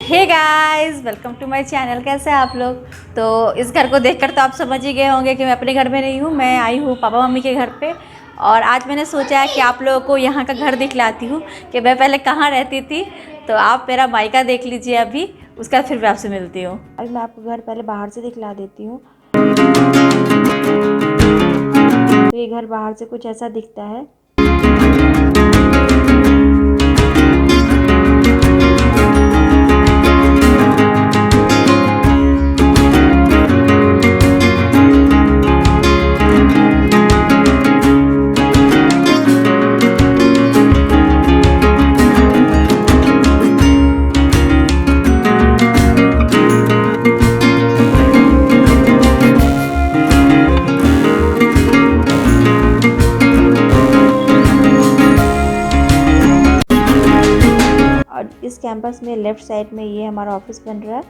Hey guys, welcome to my channel. कैसे हैं आप लोग? तो इस घर को देखकर तो आप समझ ही गए होंगे कि मैं अपने घर में नहीं हूँ, मैं आई हूँ पापा मम्मी के घर पे। और आज मैंने सोचा है कि आप लोगों को यहाँ का घर दिखलाती हूँ कि मैं पहले कहाँ रहती थी। तो आप मेरा मायका देख लीजिए अभी, उसका फिर मैं आपसे मिलती हूँ। अभी मैं आपको घर पहले बाहर से दिखला देती हूँ। तो ये घर बाहर से कुछ ऐसा दिखता है। इस कैंपस में लेफ्ट साइड में ये हमारा ऑफिस बन रहा है।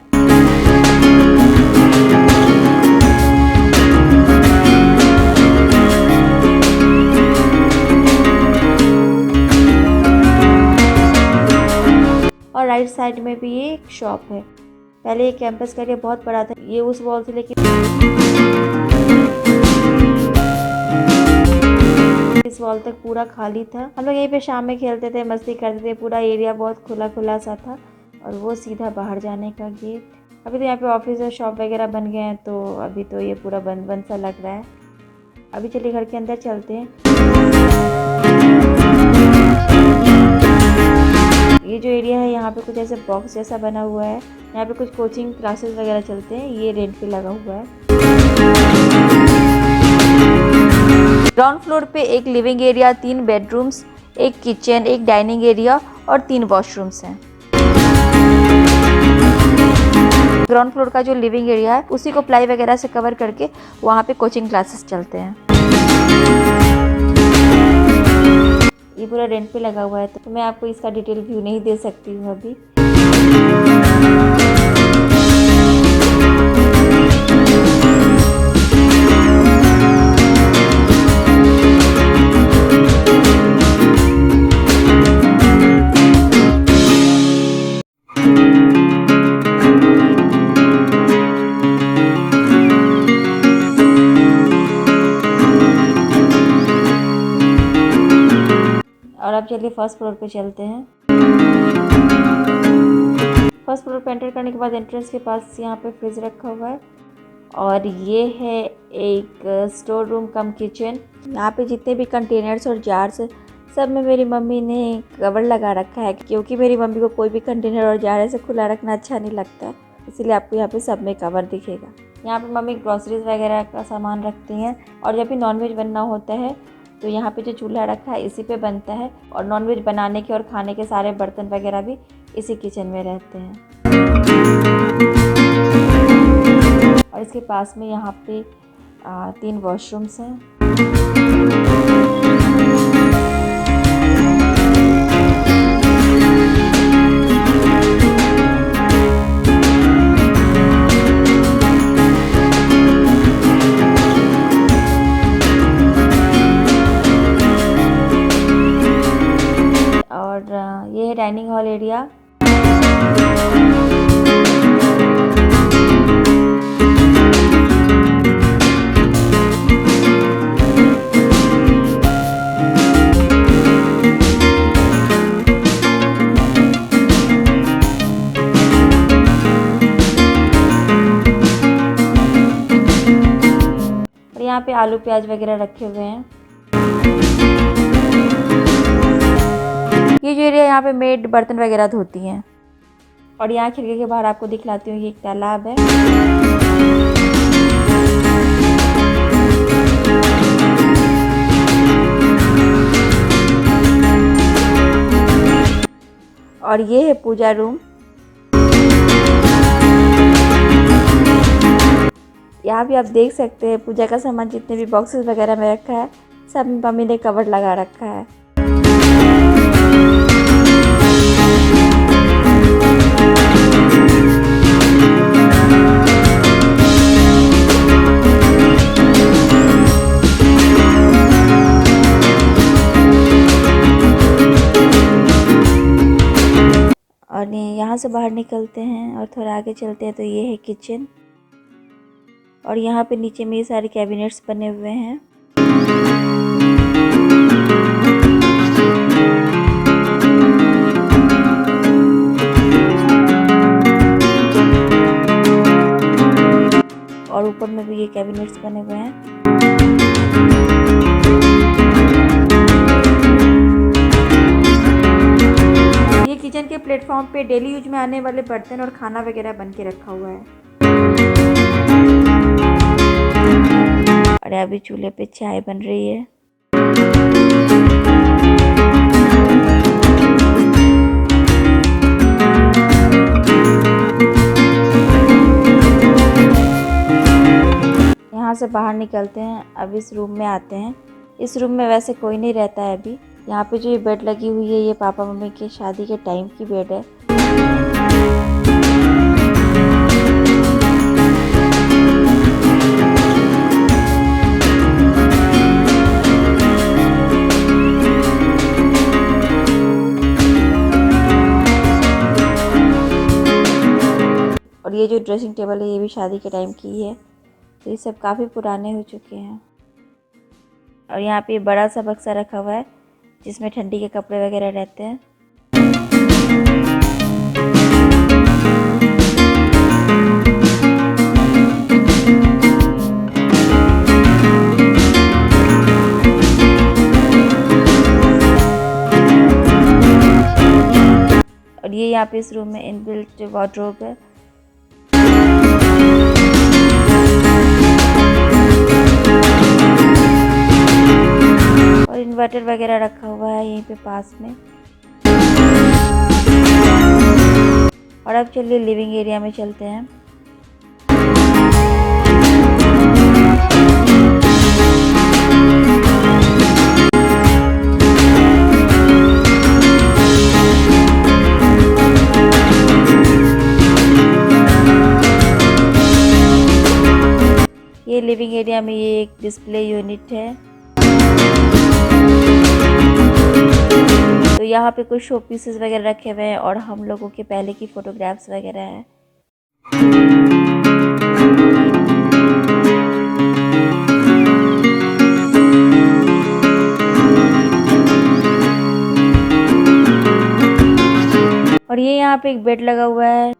और राइट साइड में भी ये एक शॉप है। पहले ये कैंपस का एरिया बहुत बड़ा था, ये उस वॉल से लेके इस वॉल तक पूरा खाली था। हम लोग यहीं पे शाम में खेलते थे, मस्ती करते थे। पूरा एरिया बहुत खुला खुला सा था और वो सीधा बाहर जाने का गेट। अभी तो यहाँ पे ऑफिस और शॉप वगैरह बन गए हैं, तो अभी तो ये पूरा बंद बंद सा लग रहा है। अभी चलिए घर के अंदर चलते हैं। ये जो एरिया है यहाँ पे कुछ ऐसे बॉक्स जैसा बना हुआ है। यहाँ पे कुछ कोचिंग क्लासेस वगैरह चलते हैं। ये रेंट पे लगा हुआ है। ग्राउंड फ्लोर पे एक लिविंग एरिया, 3 बेडरूम्स, एक किचन, एक डाइनिंग एरिया और 3 वॉशरूम्स हैं। ग्राउंड फ्लोर का जो लिविंग एरिया है उसी को प्लाई वगैरह से कवर करके वहाँ पे कोचिंग क्लासेस चलते हैं। ये पूरा रेंट पे लगा हुआ है, तो मैं आपको इसका डिटेल व्यू नहीं दे सकती हूँ अभी। और अब चलिए फर्स्ट फ्लोर पे चलते हैं। फर्स्ट फ्लोर पे एंटर करने के बाद एंट्रेंस के पास यहाँ पे फ्रिज रखा हुआ है और ये है एक स्टोर रूम कम किचन। यहाँ पे जितने भी कंटेनर्स और जार्स सब में मेरी मम्मी ने कवर लगा रखा है, क्योंकि मेरी मम्मी को कोई भी कंटेनर और जार ऐसे खुला रखना अच्छा नहीं लगता है, इसीलिए आपको यहाँ पे सब में कवर दिखेगा। यहाँ पे मम्मी ग्रॉसरीज वगैरह का सामान रखती हैं। और जब भी नॉनवेज बनना होता है तो यहाँ पे जो चूल्हा रखा है इसी पे बनता है, और नॉनवेज बनाने के और खाने के सारे बर्तन वगैरह भी इसी किचन में रहते हैं। और इसके पास में यहाँ पे 3 वॉशरूम्स हैं। ये है डाइनिंग हॉल एरिया। और यहाँ पे आलू प्याज वगैरह रखे हुए हैं। ये जो एरिया यहाँ पे मेड बर्तन वगैरह धोती हैं। और यहाँ खिड़की के बाहर आपको दिखलाती हूँ, ये एक तालाब है। और ये है पूजा रूम। यहाँ भी आप देख सकते हैं पूजा का सामान जितने भी बॉक्सेस वगैरह में रखा है सब में मम्मी ने कवर लगा रखा है। और यहाँ से बाहर निकलते हैं और थोड़ा आगे चलते हैं तो ये है किचन। और यहाँ पे नीचे में ये सारे कैबिनेट्स बने हुए हैं। और ऊपर में भी ये कैबिनेट्स बने हुए हैं। ये किचन के प्लेटफॉर्म पे डेली यूज में आने वाले बर्तन और खाना वगैरह बन के रखा हुआ है। और अभी चूल्हे पे चाय बन रही है। यहाँ से बाहर निकलते हैं, अब इस रूम में आते हैं। इस रूम में वैसे कोई नहीं रहता है अभी। यहाँ पे जो ये बेड लगी हुई है ये पापा मम्मी के शादी के टाइम की बेड है। और ये जो ड्रेसिंग टेबल है ये भी शादी के टाइम की है, तो ये सब काफ़ी पुराने हो चुके हैं। और यहाँ पे बड़ा सा बक्सा रखा हुआ है जिसमें ठंडी के कपड़े वगैरह रहते हैं। और ये यहाँ पे इस रूम में इनबिल्ट वार्डरोब है। और इन्वर्टर वगैरह रखा हुआ है यहीं पे पास में। और अब चलिए लिविंग एरिया में चलते हैं। ये लिविंग एरिया में ये एक डिस्प्ले यूनिट है। तो यहाँ पे कुछ शो पीसेस वगैरह रखे हुए हैं और हम लोगों के पहले की फ़ोटोग्राफ्स वगैरह हैं। और ये यहाँ पे एक बेड लगा हुआ है।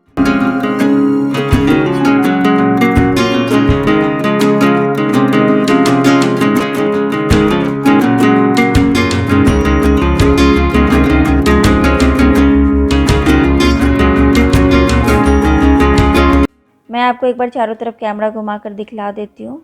मैं आपको एक बार चारों तरफ कैमरा घुमा कर दिखला देती हूँ।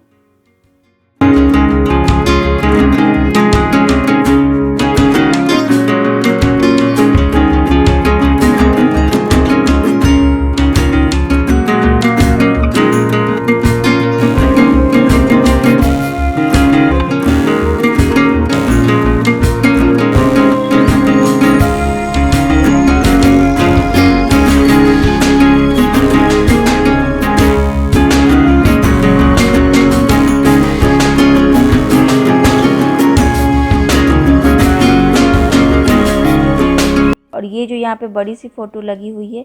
और ये जो यहाँ पे बड़ी सी फ़ोटो लगी हुई है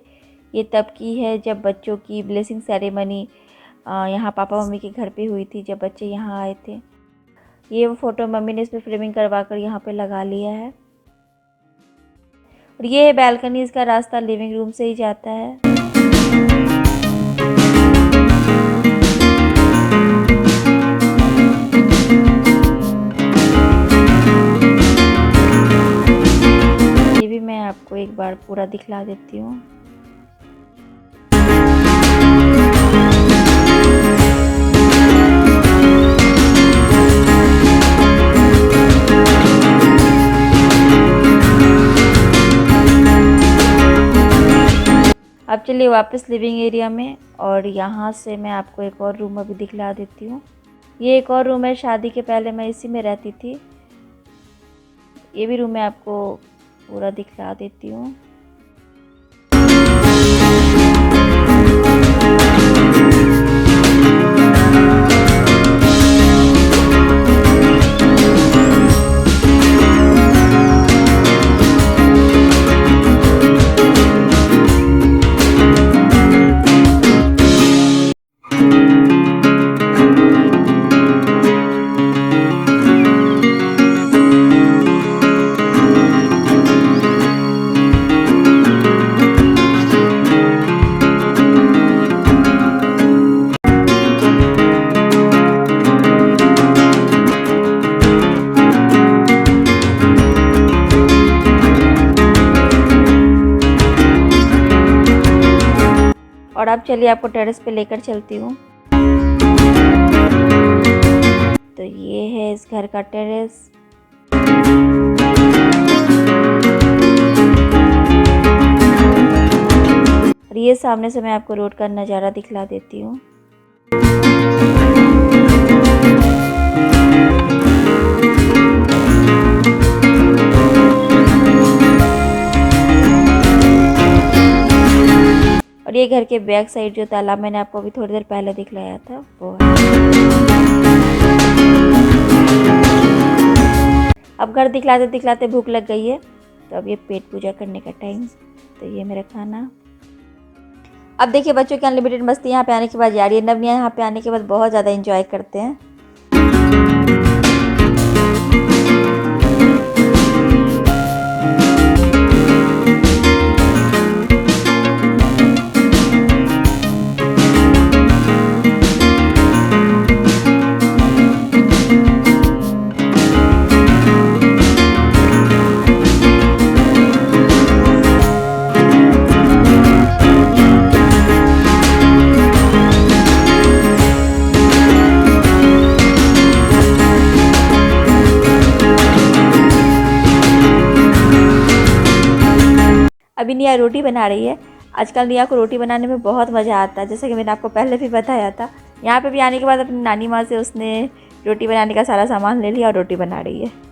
ये तब की है जब बच्चों की ब्लेसिंग सेरेमनी यहाँ पापा मम्मी के घर पे हुई थी, जब बच्चे यहाँ आए थे। ये वो फ़ोटो मम्मी ने इस पर फ्रेमिंग करवा कर यहाँ पे लगा लिया है। और ये बैल्कनी, इसका रास्ता लिविंग रूम से ही जाता है। ये भी मैं आपको एक बार पूरा दिखला देती हूँ। अब चलिए वापस लिविंग एरिया में, और यहाँ से मैं आपको एक और रूम अभी दिखला देती हूँ। ये एक और रूम है, शादी के पहले मैं इसी में रहती थी। ये भी रूम मैं आपको पूरा दिखला देती हूँ। और अब चलिए आपको टेरेस पे लेकर चलती हूँ। तो ये है इस घर का टेरेस। और ये सामने से मैं आपको रोड का नज़ारा दिखला देती हूँ। और ये घर के बैक साइड जो तालाब मैंने आपको अभी थोड़ी देर पहले दिखलाया था वो है। अब घर दिखलाते दिखलाते भूख लग गई है, तो अब ये पेट पूजा करने का टाइम। तो ये मेरा खाना। अब देखिए बच्चों की अनलिमिटेड मस्ती यहाँ पे आने के बाद यार, ये नवनिया यहाँ पे आने के बाद बहुत ज़्यादा एंजॉय करते हैं। अभी निया रोटी बना रही है। आजकल निया को रोटी बनाने में बहुत मज़ा आता है, जैसे कि मैंने आपको पहले भी बताया था। यहाँ पे भी आने के बाद अपनी नानी माँ से उसने रोटी बनाने का सारा सामान ले लिया और रोटी बना रही है।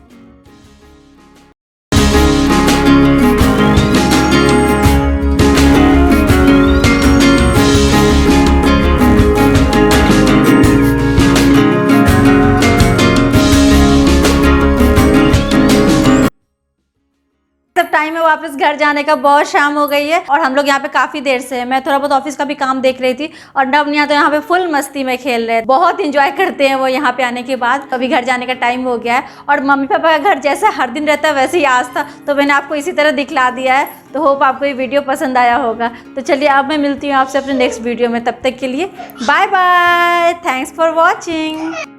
टाइम है वापस घर जाने का, बहुत शाम हो गई है और हम लोग यहाँ पे काफी देर से हैं। मैं थोड़ा बहुत ऑफिस का भी काम देख रही थी और नवनिया तो यहाँ पे फुल मस्ती में खेल रहे हैं। बहुत इंजॉय करते हैं वो यहाँ पे आने के बाद। अभी घर जाने का टाइम हो गया है और मम्मी पापा का घर जैसे हर दिन रहता है वैसे ही आज था, तो मैंने आपको इसी तरह दिखला दिया है। तो होप आपको ये वीडियो पसंद आया होगा। तो चलिए अब मैं मिलती हूँ आपसे अपने नेक्स्ट वीडियो में। तब तक के लिए bye bye, thanks for watching.